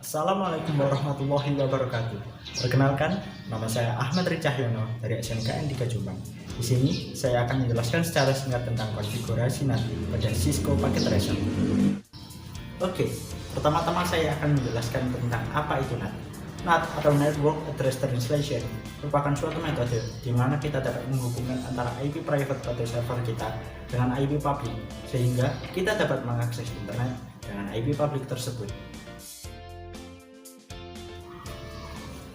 Assalamualaikum warahmatullahi wabarakatuh. Perkenalkan, nama saya Ahmad Ricahyono dari SMKN 3 Jombang. Di sini saya akan menjelaskan secara singkat tentang konfigurasi NAT pada Cisco Packet Tracer. Oke, pertama-tama saya akan menjelaskan tentang apa itu NAT. NAT atau Network Address Translation merupakan suatu metode di mana kita dapat menghubungkan antara IP private pada server kita dengan IP public, sehingga kita dapat mengakses internet dengan IP public tersebut.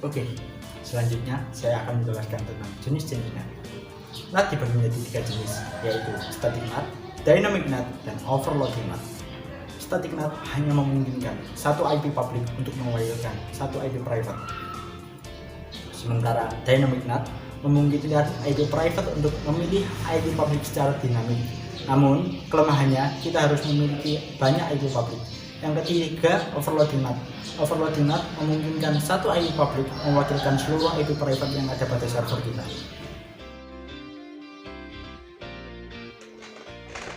Oke, selanjutnya saya akan menjelaskan tentang jenis-jenis NAT. NAT dibagi menjadi 3 jenis, yaitu Static NAT, Dynamic NAT, dan Overloading NAT. Static NAT hanya memungkinkan satu IP public untuk mewakilkan satu IP private. Sementara Dynamic NAT memungkinkan IP private untuk memilih IP public secara dinamik. Namun, kelemahannya kita harus memiliki banyak IP public. Yang ketiga, Overloading NAT. Overloading NAT memungkinkan satu IP public mewakilkan seluruh IP private yang ada pada server kita.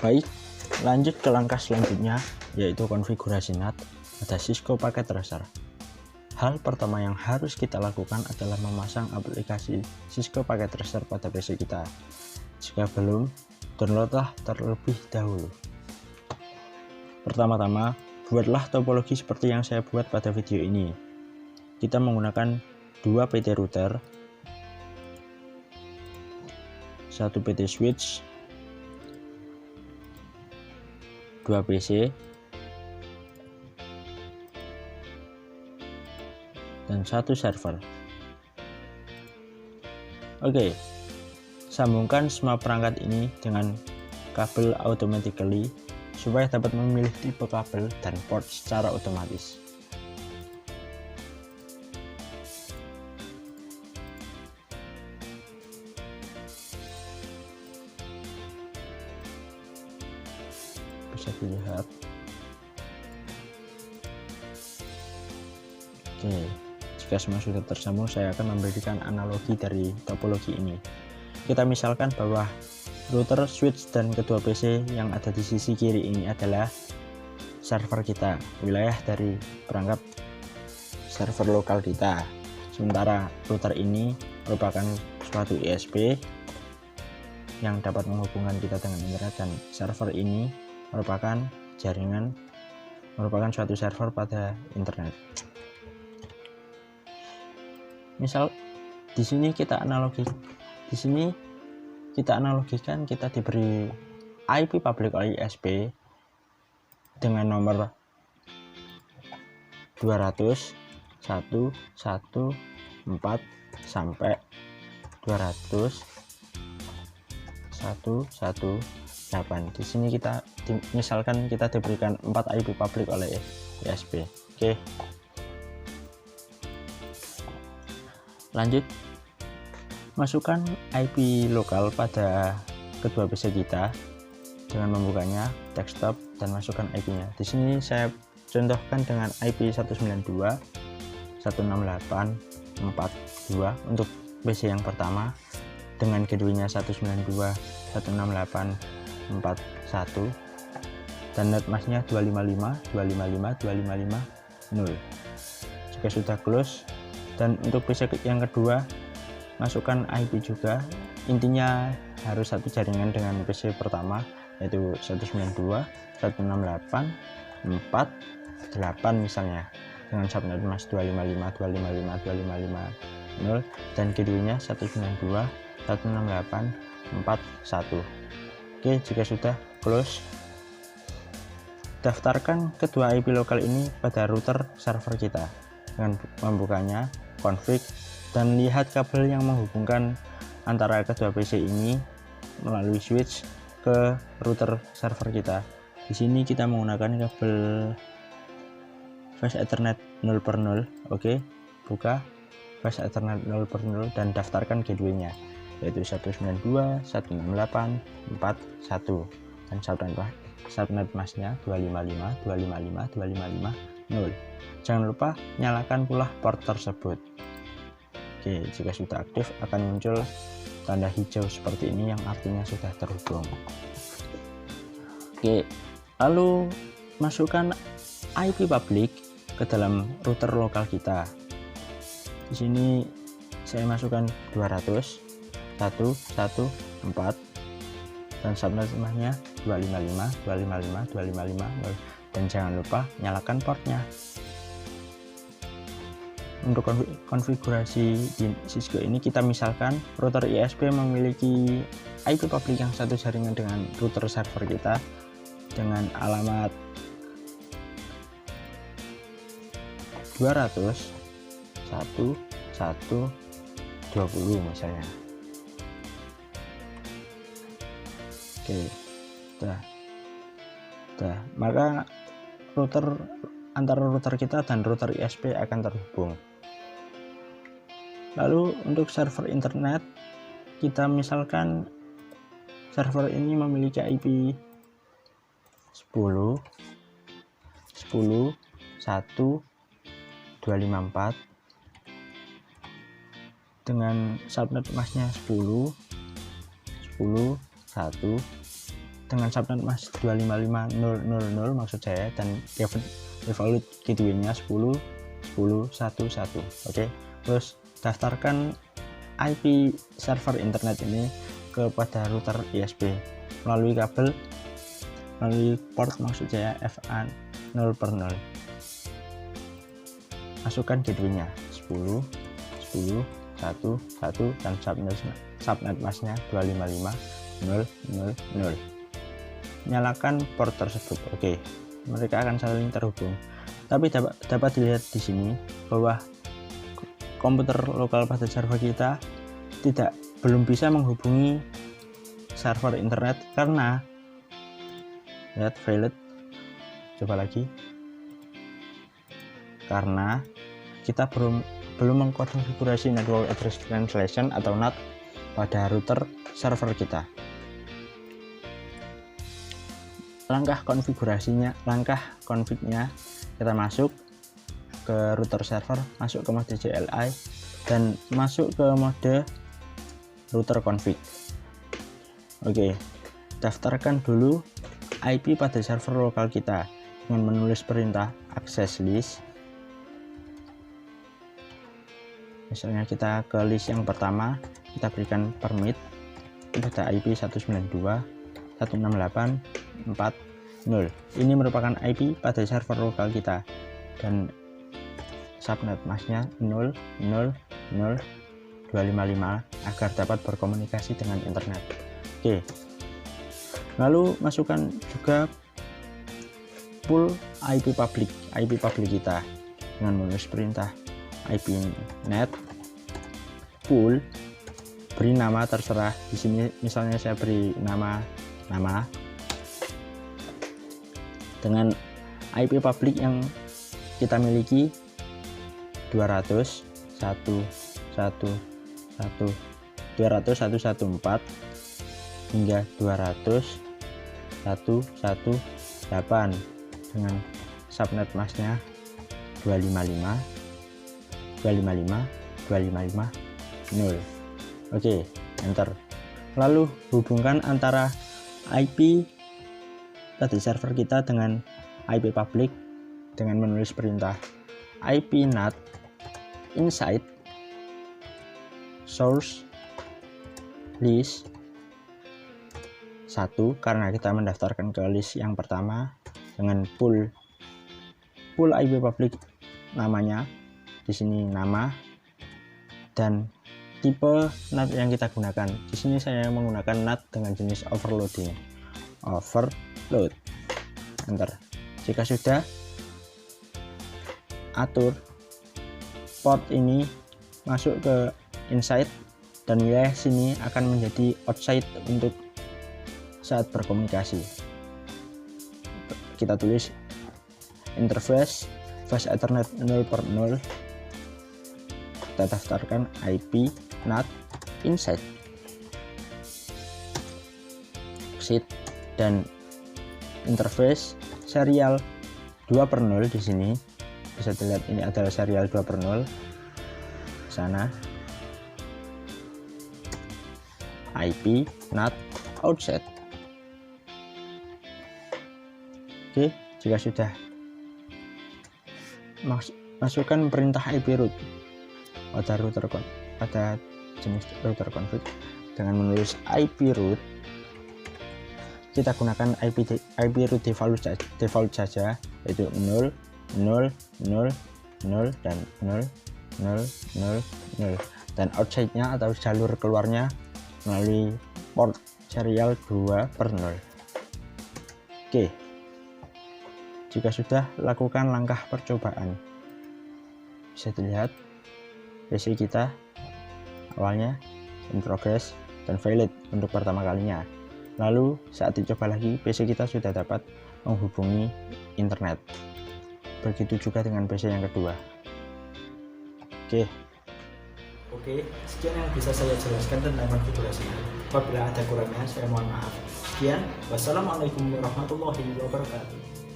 Baik, lanjut ke langkah selanjutnya, yaitu konfigurasi NAT pada Cisco Packet Tracer. Hal pertama yang harus kita lakukan adalah memasang aplikasi Cisco Packet Tracer pada PC kita. Jika belum, downloadlah terlebih dahulu. Pertama-tama, buatlah topologi seperti yang saya buat pada video ini. Kita menggunakan 2 PT router, 1 PT switch, 2 PC, dan 1 server. Oke, sambungkan semua perangkat ini dengan kabel automatically supaya dapat memilih tipe kabel dan port secara otomatis. Bisa dilihat. Oke, jika semua sudah tersambung, saya akan memberikan analogi dari topologi ini. Kita misalkan bahwa router, switch, dan kedua PC yang ada di sisi kiri ini adalah server kita, wilayah dari perangkat server lokal kita. Sementara router ini merupakan suatu ISP yang dapat menghubungkan kita dengan internet, dan server ini merupakan jaringan, merupakan suatu server pada internet. Misal di sini kita analogikan kita diberi IP public oleh ISP dengan nomor 200.1.1.4 sampai 200.1.1.8. Di sini misalkan kita diberikan 4 IP public oleh ISP. Oke. Lanjut, masukkan IP lokal pada kedua PC kita dengan membukanya, desktop, dan masukkan IP-nya. Di sini saya contohkan dengan IP 192.168.42 untuk PC yang pertama, dengan keduanya 192.168.41, dan net masknya 255.255.255.0. Jika sudah close, dan untuk PC yang kedua masukkan IP juga. Intinya harus satu jaringan dengan PC pertama, yaitu 192.168.48 misalnya, dengan subnet mask 255.255.255.0, dan keduanya 192.168.41. Oke, jika sudah close, daftarkan kedua IP lokal ini pada router server kita dengan membukanya, config, dan lihat kabel yang menghubungkan antara kedua PC ini melalui switch ke router server kita. Di sini kita menggunakan kabel Fast Ethernet 0/0. Oke, buka Fast Ethernet 0/0 dan daftarkan keduanya, yaitu 192.168.41, dan subnet masknya 255.255.255.0. Jangan lupa nyalakan pula port tersebut. Oke, jika sudah aktif akan muncul tanda hijau seperti ini yang artinya sudah terhubung. Oke, lalu masukkan IP public ke dalam router lokal kita. Di sini saya masukkan 200, 114 dan subnetnya 255, 255, 255, dan jangan lupa nyalakan portnya. Untuk konfigurasi di Cisco ini, kita misalkan router ISP memiliki IP public yang satu jaringan dengan router server kita dengan alamat 200.1.1.20 misalnya. Oke, maka antara router kita dan router ISP akan terhubung. Lalu untuk server internet, kita misalkan server ini memiliki IP 10.1.254 dengan subnet masknya 10.1 dengan subnet mask 255.0.0.0 maksud saya, dan default gateway-nya 10.1.1. Oke, terus daftarkan IP server internet ini kepada router ISP melalui kabel, melalui port maksud saya FA 0/0. Masukkan gateway-nya 10.1.1 dan subnet masknya 255.0.0.0. Nyalakan port tersebut. Oke, mereka akan saling terhubung. Tapi dapat dilihat di sini bahwa komputer lokal pada server kita belum bisa menghubungi server internet karena lihat failed. Coba lagi, karena kita belum mengkonfigurasi network address translation atau NAT pada router server kita. Langkah config-nya, kita masuk ke router server, masuk ke mode CLI dan masuk ke mode router config. Oke, daftarkan dulu IP pada server lokal kita dengan menulis perintah access list. Misalnya kita ke list yang pertama, kita berikan permit pada IP 192.168.4.0. Ini merupakan IP pada server lokal kita dan subnet masknya 0.0.0.255 agar dapat berkomunikasi dengan internet. Oke, lalu masukkan juga pool IP public kita dengan menulis perintah IP net pool, beri nama terserah. Di sini misalnya saya beri nama dengan IP public yang kita miliki 200.1.1.1.200.114 hingga 200.1.1.8 dengan subnet masknya 255.255.0. Oke, enter. Lalu hubungkan antara IP pada server kita dengan IP public dengan menulis perintah IP NAT inside source list 1 karena kita mendaftarkan ke list yang pertama dengan pool IP public namanya di sini nama dan tipe NAT yang kita gunakan. Di sini saya menggunakan NAT dengan jenis overload. Enter. Jika sudah, atur port ini masuk ke inside dan wilayah sini akan menjadi outside untuk saat berkomunikasi. Kita tulis interface fast ethernet 0/0. Kita daftarkan IP NAT inside exit dan interface serial 2/0. Di sini bisa dilihat ini adalah serial 2/0 sana IP NAT outside. Oke, jika sudah masukkan perintah IP root pada jenis router config. Dengan menulis IP root, kita gunakan IP root default saja, yaitu 0 0 0 0 dan 0 0 0 0, dan outside-nya atau jalur keluarnya melalui port serial 2/0. Oke, jika sudah, lakukan langkah percobaan. Bisa dilihat PC kita awalnya in progress dan valid untuk pertama kalinya. Lalu saat dicoba lagi, PC kita sudah dapat menghubungi internet. Begitu juga dengan PC yang kedua. Oke, sekian yang bisa saya jelaskan tentang konfigurasi. Apabila ada kurangnya, saya mohon maaf. Sekian, wassalamualaikum warahmatullahi wabarakatuh.